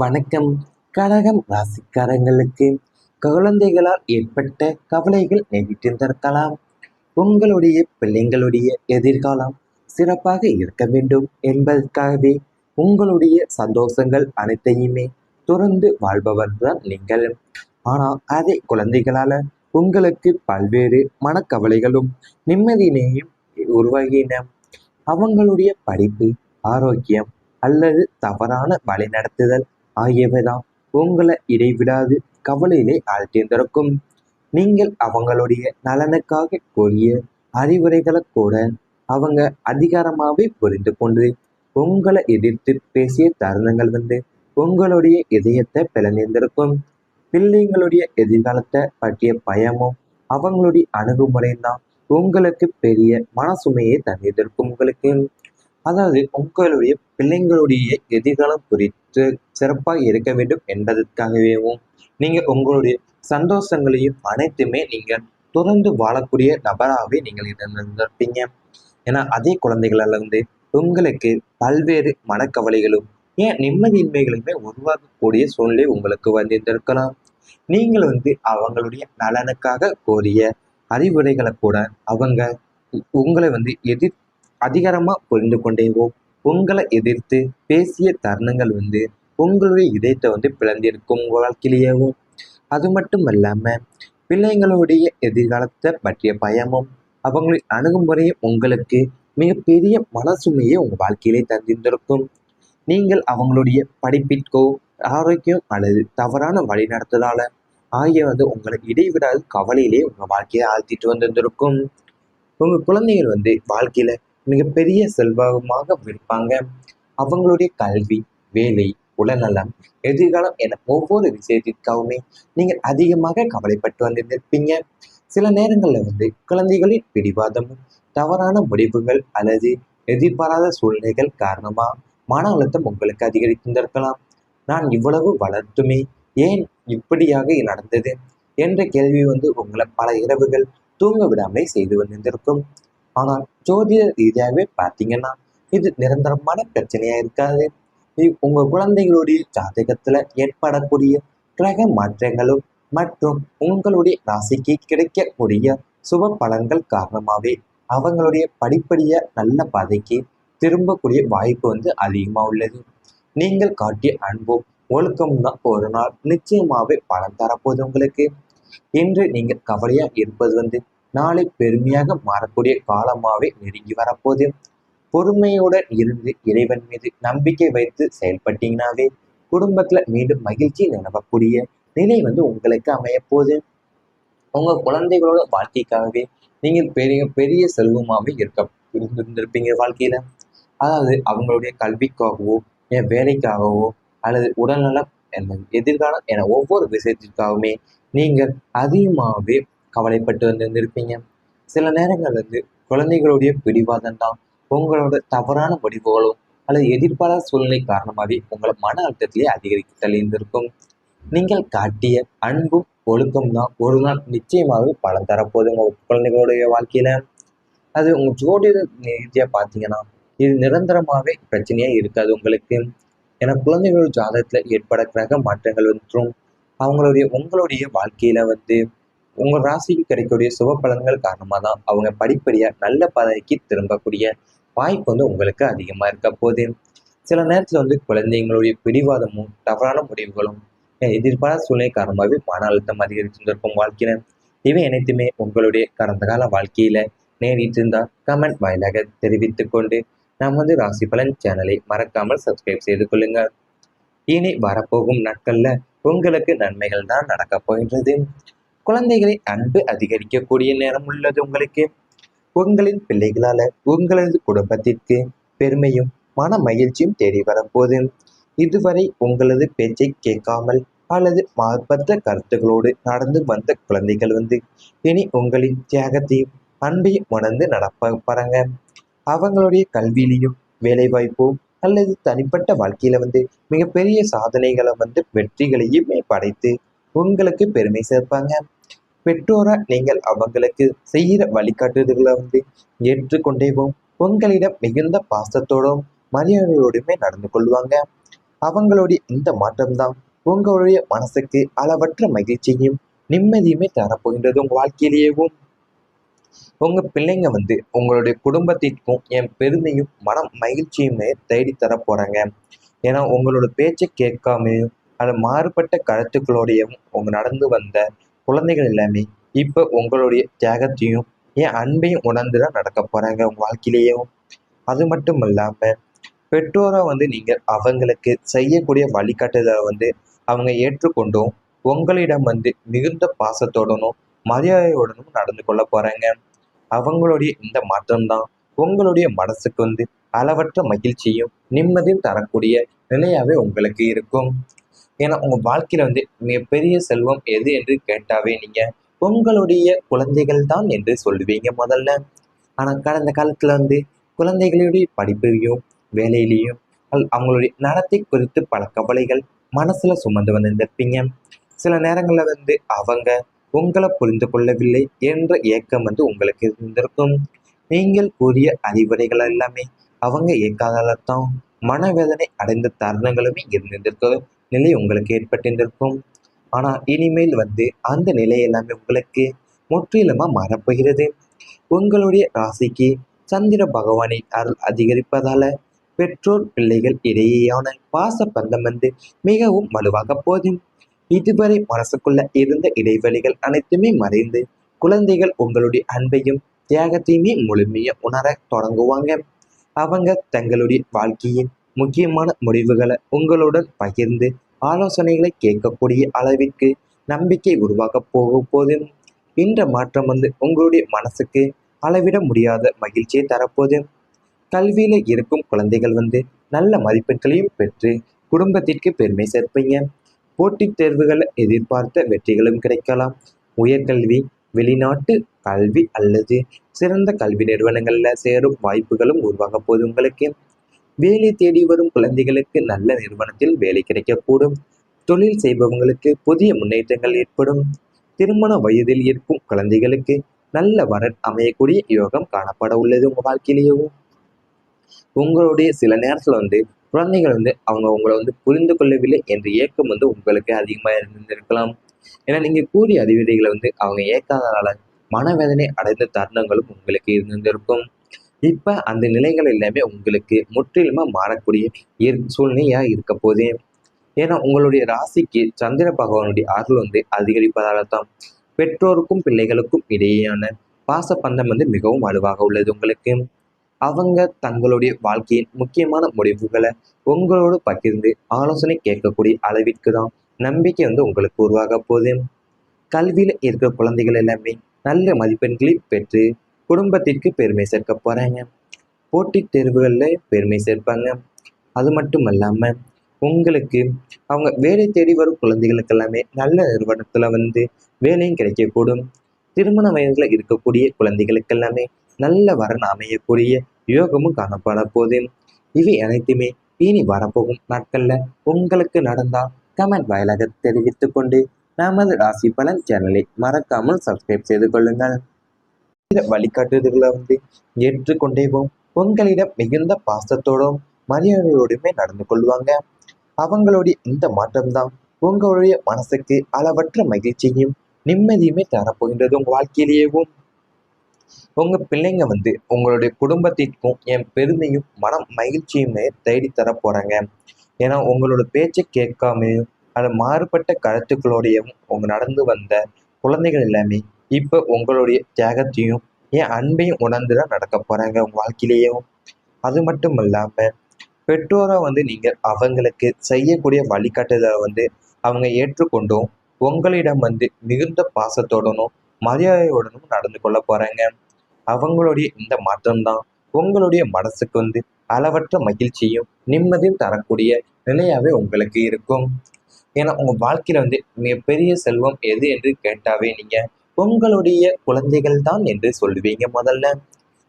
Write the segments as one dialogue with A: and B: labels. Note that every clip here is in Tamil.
A: வணக்கம். கடகம் ராசிக்காரங்களுக்கு குழந்தைகளால் ஏற்பட்ட கவலைகள் நீடித்திருந்திருக்கலாம். உங்களுடைய பிள்ளைங்களுடைய எதிர்காலம் சிறப்பாக இருக்க வேண்டும் என்பதற்காகவே உங்களுடைய சந்தோஷங்கள் அனைத்தையுமே துறந்து வாழ்பவர்தான் நீங்கள். ஆனால் அதே குழந்தைகளால உங்களுக்கு பல்வேறு மனக்கவலைகளும் நிம்மதியினையும் உருவாகின. அவங்களுடைய படிப்பு, ஆரோக்கியம் அல்லது தவறான வழிநடத்துதல் ஆகியவைதான் உங்களை இடைவிடாது கவலையிலே ஆழ்த்தியிருந்திருக்கும். நீங்கள் அவங்களுடைய நலனுக்காக கூறிய அறிவுரைகளை கூட அவங்க அதிகாரமாகவே புரிந்து கொண்டு உங்களை எதிர்த்து பேசிய தருணங்கள் உங்களுடைய இதயத்தை பிளந்திருந்திருக்கும். பிள்ளைங்களுடைய எதிர்காலத்தை பற்றிய பயமும் அவங்களுடைய அணுகுமுறையும் தான் உங்களுக்கு பெரிய மனசுமையை தந்திருக்கும் உங்களுக்கு. அதாவது உங்களுடைய பிள்ளைங்களுடைய எதிர்காலம் குறித்து சிறப்பாக இருக்க வேண்டும் என்பதற்காகவேவும் நீங்கள் உங்களுடைய சந்தோஷங்களையும் அனைத்துமே நீங்கள் தொடர்ந்து வாழக்கூடிய நபராகவே நீங்கள் இருந்திருப்பீங்க. ஏன்னா அதே குழந்தைகளால் உங்களுக்கு பல்வேறு மனக்கவலைகளும் ஏன் நிம்மதியின்மைகளுமே உருவாக்கக்கூடிய சூழ்நிலை உங்களுக்கு வந்திருந்திருக்கலாம். நீங்கள் அவங்களுடைய நலனுக்காக கோரிய அறிவுரைகளை கூட அவங்க உங்களை அதிகாரமாக புரிந்து கொண்டேவோ உங்களை எதிர்த்து பேசிய தருணங்கள் உங்களுடைய இதயத்தை பிளந்திருக்கும் வாழ்க்கையிலேயேவும். அது மட்டும் இல்லாமல் பிள்ளைங்களுடைய எதிர்காலத்தை பற்றிய பயமும் அவங்களுடைய அணுகுமுறையும் உங்களுக்கு மிகப்பெரிய மனசுமையை உங்கள் வாழ்க்கையிலே தந்திருந்திருக்கும். நீங்கள் அவங்களுடைய படிப்பிற்கோ ஆரோக்கியம் அல்லது தவறான வழி நடத்ததால ஆகிய உங்களை இடைவிடாது கவலையிலே உங்கள் வாழ்க்கையை ஆழ்த்திட்டு வந்திருந்திருக்கும். உங்கள் குழந்தைகள் வாழ்க்கையில மிகப்பெரிய செல்வமாக இருப்பாங்க. அவங்களுடைய கல்வி, வேலை, உடல்நலம், எதிர்காலம் என ஒவ்வொரு விஷயத்திற்காகவுமே நீங்கள் அதிகமாக கவலைப்பட்டு வந்திருப்பீங்க. சில நேரங்களில் குழந்தைகளின் பிடிவாதமும் தவறான முடிவுகள் அல்லது எதிர்பாராத சூழ்நிலைகள் காரணமா மன அழுத்தம் உங்களுக்கு அதிகரித்திருந்திருக்கலாம். நான் இவ்வளவு வளர்த்துமே ஏன் இப்படியாக நடந்தது என்ற கேள்வி உங்களை பல இரவுகள் தூங்க விடாமல் செய்து வந்திருந்திருக்கும். ஆனால் ஜோதிட ரீதியாகவே பார்த்தீங்கன்னா இது நிரந்தரமான பிரச்சனையா இருக்காது. உங்க குழந்தைகளுடைய ஜாதகத்துல ஏற்படக்கூடிய கிரக மாற்றங்களும் மற்றும் உங்களுடைய ராசிக்கு கிடைக்கக்கூடிய சுப பலன்கள் காரணமாகவே அவங்களுடைய படிப்படிய நல்ல பாதைக்கு திரும்பக்கூடிய வாய்ப்பு அதிகமாக உள்ளது. நீங்கள் காட்டிய அன்பும் ஒழுக்கம் தான் ஒரு நாள் நிச்சயமாகவே பலன் தரப்போகுது உங்களுக்கு. இன்று நீங்கள் கவலையா இருப்பது நாளை பெருமையாக மாறக்கூடிய காலமாகவே நெருங்கி வரப்போது. பொறுமையுடன் இருந்து இறைவன் மீது நம்பிக்கை வைத்து செயல்பட்டீங்கன்னாவே குடும்பத்துல மீண்டும் மகிழ்ச்சி நிலவக்கூடிய நிலை உங்களுக்கு அமைய போகுது. உங்க குழந்தைகளோட வாழ்க்கைக்காகவே நீங்கள் பெரிய பெரிய செல்வமாகவே இருந்திருப்பீங்க வாழ்க்கையில. அதாவது அவங்களுடைய கல்விக்காகவோ என் வேலைக்காகவோ அல்லது உடல்நலம் என எதிர்காலம் என ஒவ்வொரு விஷயத்திற்காகவுமே நீங்கள் அதிகமாகவே கவலைப்பட்டு வந்திருப்பீங்க. சில நேரங்கள் குழந்தைகளுடைய பிடிவாதம் தான் உங்களோட தவறான முடிவுகளும் அல்லது எதிர்பாராத சூழ்நிலை காரணமாகவே உங்களை மன அழுத்தத்திலே அதிகரித்து தள்ளியிருந்திருக்கும். நீங்கள் காட்டிய அன்பும் ஒழுக்கம் தான் ஒரு நாள் நிச்சயமாகவே பலன் தரப்போகுது உங்கள் குழந்தைகளுடைய வாழ்க்கையில. அது உங்கள் ஜோடிய ரீதியாக பார்த்தீங்கன்னா இது நிரந்தரமாகவே பிரச்சனையாக இருக்காது உங்களுக்கு. ஏன்னா குழந்தைகளோட ஜாதகத்தில் ஏற்பட கிரக மாற்றங்கள் உங்களுடைய வாழ்க்கையில உங்கள் ராசிக்கு கிடைக்கக்கூடிய சுப பலன்கள் காரணமாக தான் அவங்க படிப்படியாக நல்ல பாதைக்கு திரும்பக்கூடிய வாய்ப்பு உங்களுக்கு அதிகமாக இருக்க போகுது. சில நேரத்தில் குழந்தைங்களுடைய பிடிவாதமும் தவறான முடிவுகளும் எதிர்பாராத சூழ்நிலை காரணமாகவே மன அழுத்தம் அதிகரித்திருக்கும் வாழ்க்கையில. இவை அனைத்துமே உங்களுடைய கடந்த கால வாழ்க்கையில நேரிட்டு இருந்தால் கமெண்ட் வாயிலாக தெரிவித்து கொண்டு நமது ராசி பலன் சேனலை மறக்காமல் சப்ஸ்கிரைப் செய்து கொள்ளுங்கள். இனி வரப்போகும் நாட்கள்ல உங்களுக்கு நன்மைகள் தான் நடக்கப் போகின்றது. குழந்தைகளின் அன்பு அதிகரிக்கக்கூடிய நேரம் உள்ளது உங்களுக்கு. உங்களின் பிள்ளைகளால உங்களது குடும்பத்திற்கு பெருமையும் மன மகிழ்ச்சியும் தேடி வரப்போது. இதுவரை உங்களது பேச்சை கேட்காமல் அல்லது மாறுபட்ட கருத்துக்களோடு நடந்து வந்த குழந்தைகள் இனி உங்களின் தியாகத்தையும் அன்பையும் உணர்ந்து நடப்பாங்க. அவங்களுடைய கல்வியிலையும் வேலைவாய்ப்போ அல்லது தனிப்பட்ட வாழ்க்கையில மிகப்பெரிய சாதனைகளை வெற்றிகளையுமே படைத்து உங்களுக்கு பெருமை சேர்ப்பாங்க. பெற்றோரா நீங்கள் அவங்களுக்கு செய்கிற வழிகாட்டுதல்களை ஏற்றுக்கொண்டேவும் உங்களிடம் மிகுந்த பாசத்தோடும் மரியாதையோடுமே நடந்து கொள்வாங்க. அவங்களுடைய இந்த மாற்றம்தான் உங்களுடைய மனசுக்கு அளவற்ற மகிழ்ச்சியும் நிம்மதியுமே தரப்போகின்றது. உங்க வாழ்க்கையிலேயேவும் உங்க பிள்ளைங்க உங்களுடைய குடும்பத்திற்கும் என் பெருமையும் மனம் மகிழ்ச்சியுமே தேடி தர போறாங்க. ஏன்னா உங்களோட பேச்சை கேட்காமையும் அது மாறுபட்ட கருத்துக்களோடையும் உங்க நடந்து வந்த குழந்தைகள் எல்லாமே இப்ப உங்களுடைய தியாகத்தையும் என் அன்பையும் உணர்ந்துதான் நடக்க போறாங்க உங்க வாழ்க்கையிலேயும். அது மட்டும் இல்லாம பெற்றோரா நீங்க அவங்களுக்கு செய்யக்கூடிய வழிகாட்டுதலை அவங்க ஏற்றுக்கொண்டும் உங்களிடம் மிகுந்த பாசத்தோடனும் மரியாதையுடனும் நடந்து கொள்ள போறாங்க. அவங்களுடைய இந்த மாற்றம்தான் உங்களுடைய மனசுக்கு அளவற்ற மகிழ்ச்சியும் நிம்மதியும் தரக்கூடிய நிலையாவே உங்களுக்கு இருக்கும். ஏன்னா உங்க வாழ்க்கையில மிகப்பெரிய செல்வம் எது என்று கேட்டாவே நீங்க உங்களுடைய குழந்தைகள் தான் என்று சொல்லுவீங்க முதல்ல. ஆனா கடந்த காலத்துல குழந்தைகளுடைய படிப்பையும் வேலையிலையும் அவங்களுடைய நடத்தை குறித்து பல கவலைகள் மனசுல சுமந்து வந்திருப்பீங்க. சில நேரங்கள்ல அவங்க உங்களை புரிந்து கொள்ளவில்லை என்ற ஏக்கம் உங்களுக்கு இருந்திருக்கும். நீங்கள் கூறிய அறிவுரைகள் எல்லாமே அவங்க ஏற்காததான் மனவேதனை அடைந்த தருணங்களுமே இருந்திருக்க நிலை உங்களுக்கு ஏற்பட்டிருந்திருக்கும். ஆனா இனிமேல் அந்த நிலை எல்லாமே உங்களுக்கு முற்றிலுமா மாறப்போகிறது. உங்களுடைய ராசிக்கு சந்திர பகவானின் அருள் அதிகரிப்பதால பெற்றோர் பிள்ளைகள் இடையேயான பாச பந்தம் மிகவும் வலுவாக போதும். இதுவரை மனசுக்குள்ள இருந்த இடைவெளிகள் அனைத்துமே மறைந்து குழந்தைகள் உங்களுடைய அன்பையும் தியாகத்தையுமே முழுமைய உணர தொடங்குவாங்க. அவங்க தங்களுடைய வாழ்க்கையின் முக்கியமான முடிவுகளை உங்களுடன் பகிர்ந்து ஆலோசனைகளை கேட்கக்கூடிய அளவிற்கு நம்பிக்கை உருவாக போகும் போது இந்த மாற்றம் உங்களுடைய மனசுக்கு அளவிட முடியாத மகிழ்ச்சியை தரப்போது. கல்வியில இருக்கும் குழந்தைகள் நல்ல மதிப்பெண்களையும் பெற்று குடும்பத்திற்கு பெருமை சேர்ப்பீங்க. போட்டித் தேர்வுகளை எதிர்பார்த்த வெற்றிகளும் கிடைக்கலாம். உயர்கல்வி, வெளிநாட்டு கல்வி அல்லது சிறந்த கல்வி நிறுவனங்கள்ல சேரும் வாய்ப்புகளும் உருவாக போது உங்களுக்கு. வேலை தேடி வரும் குழந்தைகளுக்கு நல்ல நிறுவனத்தில் வேலை கிடைக்கக்கூடும். தொழில் செய்பவங்களுக்கு புதிய முன்னேற்றங்கள் ஏற்படும். திருமண வயதில் இருக்கும் குழந்தைகளுக்கு நல்ல வரன் அமையக்கூடிய யோகம் காணப்பட உள்ளது உங்க வாழ்க்கையிலேயும். உங்களுடைய சில நேரத்துல குழந்தைகள் அவங்க உங்களை புரிந்து கொள்ளவில்லை என்ற ஏக்கம் உங்களுக்கு அதிகமாக இருந்திருக்கலாம். ஏன்னா நீங்க கூறிய அறிவுரைகளை அவங்க ஏற்காதனால மனவேதனை அடைந்த தருணங்களும் உங்களுக்கு இருந்திருக்கும். இப்ப அந்த நிலைகள் எல்லாமே உங்களுக்கு முற்றிலுமா மாறக்கூடிய சூழ்நிலையா இருக்க போதே. ஏன்னா உங்களுடைய ராசிக்கு சந்திர பகவானுடைய அருள் அதிகரிப்பதால தான் பெற்றோருக்கும் பிள்ளைகளுக்கும் இடையேயான பாச பந்தம் மிகவும் வலுவாக உள்ளது உங்களுக்கு. அவங்க தங்களுடைய வாழ்க்கையின் முக்கியமான முடிவுகளை உங்களோடு பகிர்ந்து ஆலோசனை கேட்கக்கூடிய அளவிற்கு தான் நம்பிக்கை உங்களுக்கு உருவாக போகுது. கல்வியில இருக்கிற குழந்தைகள் எல்லாமே நல்ல மதிப்பெண்களை பெற்று குடும்பத்திற்கு பெருமை சேர்க்க போறாங்க. போட்டித் தேர்வுகளில் பெருமை சேர்ப்பாங்க. அது மட்டும் இல்லாம உங்களுக்கு அவங்க வேலை தேடி வரும் குழந்தைகளுக்கு எல்லாமே நல்ல நிறுவனத்துல வேலையும் கிடைக்கக்கூடும். திருமண வயதுல இருக்கக்கூடிய குழந்தைகளுக்கு எல்லாமே நல்ல வரன் அமையக்கூடிய யோகமும் காணப்பட போது. இவை அனைத்துமே இனி வரப்போகும் நாட்கள்ல உங்களுக்கு நடந்தால் கமெண்ட் வாயிலாக தெரிவித்துக் கொண்டு நமது ராசி பலன் சேனலை மறக்காமல் சப்ஸ்கிரைப் செய்து கொள்ளுங்கள். இந்த வழிகாட்டுதல்களை ஏற்றுக்கொண்டேவும் உங்களிடம் மிகுந்த பாசத்தோடும் மரியாதையோடுமே நடந்து கொள்வாங்க. அவங்களுடைய இந்த மாற்றம்தான் உங்களுடைய மனசுக்கு அளவற்ற மகிழ்ச்சியும் நிம்மதியுமே தரப்போகின்றது உங்க வாழ்க்கையிலேயேவும். உங்க பிள்ளைங்க உங்களுடைய குடும்பத்திற்கும் என் பெருமையும் மனம் மகிழ்ச்சியுமே தேடி தர போறாங்க. ஏன்னா உங்களோட பேச்சை கேட்காமையும் அது மாறுபட்ட கருத்துக்களோடையும் உங்க நடந்து வந்த குழந்தைகள் எல்லாமே இப்ப உங்களுடைய தியாகத்தையும் என் அன்பையும் உணர்ந்துதான் நடக்க போறாங்க உங்க வாழ்க்கையிலேயும். அது மட்டும் இல்லாம பெற்றோரா நீங்க அவங்களுக்கு செய்யக்கூடிய வழிகாட்டுதலை அவங்க ஏற்றுக்கொண்டும் உங்களிடம் மிகுந்த பாசத்தோடனும் மரியாதையுடனும் நடந்து கொள்ள போறாங்க. அவங்களுடைய இந்த மாற்றம்தான் உங்களுடைய மனசுக்கு அளவற்ற மகிழ்ச்சியும் நிம்மதியும் தரக்கூடிய நிலையாவே உங்களுக்கு இருக்கும். ஏன்னா உங்க வாழ்க்கையில மிகப்பெரிய செல்வம் எது என்று கேட்டாவே நீங்க உங்களுடைய குழந்தைகள் தான் என்று சொல்லுவீங்க முதல்ல.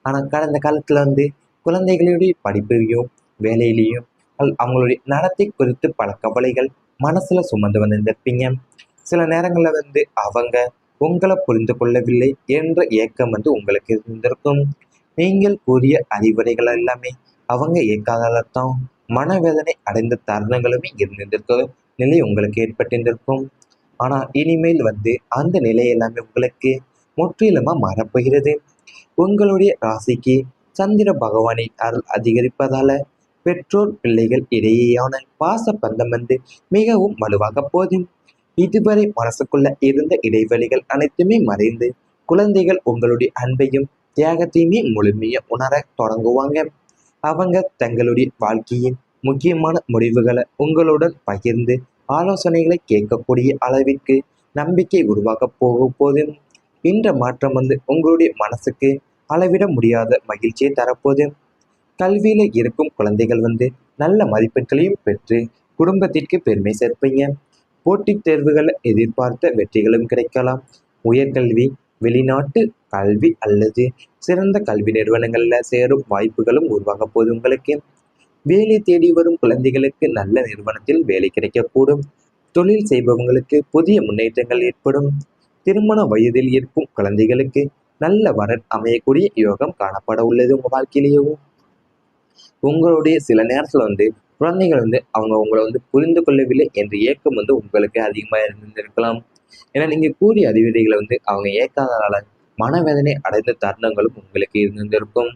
A: ஆனா கடந்த காலத்துல குழந்தைகளுடைய படிப்பையும் வேலையிலையும் அவங்களுடைய நடத்தை குறித்து பல கவலைகள் மனசுல சுமந்து வந்திருப்பீங்க. சில நேரங்கள்ல அவங்க உங்களை புரிந்து கொள்ளவில்லை என்ற ஏக்கம் உங்களுக்கு இருந்திருக்கும். நீங்கள் கூறிய அறிவுரைகள் எல்லாமே அவங்க ஏற்காததான் மனவேதனை அடைந்த தருணங்களுமே இருந்திருக்க நிலை உங்களுக்கு ஏற்பட்டிருந்திருக்கும். ஆனால் இனிமேல் அந்த நிலை எல்லாமே உங்களுக்கு முற்றிலுமா மாறப்போகிறது. உங்களுடைய ராசிக்கு சந்திர பகவானின் அருள் அதிகரிப்பதால பெற்றோர் பிள்ளைகள் இடையேயான பாச பந்தம் மிகவும் வலுவாக போதும். இதுவரை மனசுக்குள்ள இருந்த இடைவெளிகள் அனைத்துமே மறைந்து குழந்தைகள் உங்களுடைய அன்பையும் தியாகத்தையுமே முழுமைய உணர தொடங்குவாங்க. அவங்க தங்களுடைய வாழ்க்கையின் முக்கியமான முடிவுகளை உங்களுடன் பகிர்ந்து ஆலோசனைகளை கேட்கக்கூடிய அளவிற்கு நம்பிக்கை உருவாக போக போதும். இந்த மாற்றம் உங்களுடைய மனசுக்கு அளவிட முடியாத மகிழ்ச்சியை தரப்போது. கல்வியில இருக்கும் குழந்தைகள் நல்ல மதிப்பெண்களையும் பெற்று குடும்பத்திற்கு பெருமை சேர்ப்பீங்க. போட்டித் தேர்வுகளை எதிர்பார்த்த வெற்றிகளும் கிடைக்கலாம். உயர்கல்வி, வெளிநாட்டு கல்வி அல்லது சிறந்த கல்வி நிறுவனங்களில் சேரும் வாய்ப்புகளும் உருவாக போது. உங்களுக்கு வேலை தேடி வரும் குழந்தைகளுக்கு நல்ல நிறுவனத்தில் வேலை கிடைக்கக்கூடும். தொழில் செய்பவங்களுக்கு புதிய முன்னேற்றங்கள் ஏற்படும். திருமண வயதில் இருக்கும் குழந்தைகளுக்கு நல்ல வரன் அமையக்கூடிய யோகம் காணப்பட உள்ளது. உங்கள் வாழ்க்கையிலேயும் உங்களுடைய சில நேரத்தில் குழந்தைகள் அவங்க உங்களை புரிந்து கொள்ளவில்லை என்ற ஏக்கம் உங்களுக்கு அதிகமாக இருந்திருக்கலாம். ஏன்னா நீங்கள் கூறிய அறிவுரைகளை அவங்க ஏற்காததால மனவேதனை அடைந்த தருணங்களும் உங்களுக்கு இருந்திருக்கும்.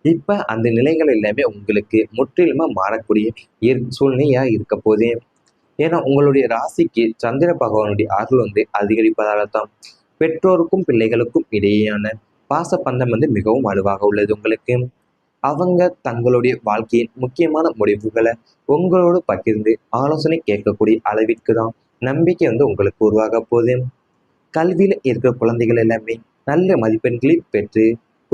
A: இப்போ அந்த நிலைகள் எல்லாமே உங்களுக்கு முற்றிலுமாக மாறக்கூடிய சூழ்நிலையாக இருக்க போதே. ஏன்னா உங்களுடைய ராசிக்கு சந்திர பகவானுடைய அருள் அதிகரிப்பதால தான் பெற்றோருக்கும் பிள்ளைகளுக்கும் இடையேயான பாச பந்தம் மிகவும் வலுவாக உள்ளது. உங்களுக்கு அவங்க தங்களுடைய வாழ்க்கையின் முக்கியமான முடிவுகளை உங்களோடு பகிர்ந்து ஆலோசனை கேட்கக்கூடிய அளவிற்கு தான் நம்பிக்கை உங்களுக்கு உருவாக போகுது. கல்வியில் இருக்கிற குழந்தைகள் எல்லாமே நல்ல மதிப்பெண்களை பெற்று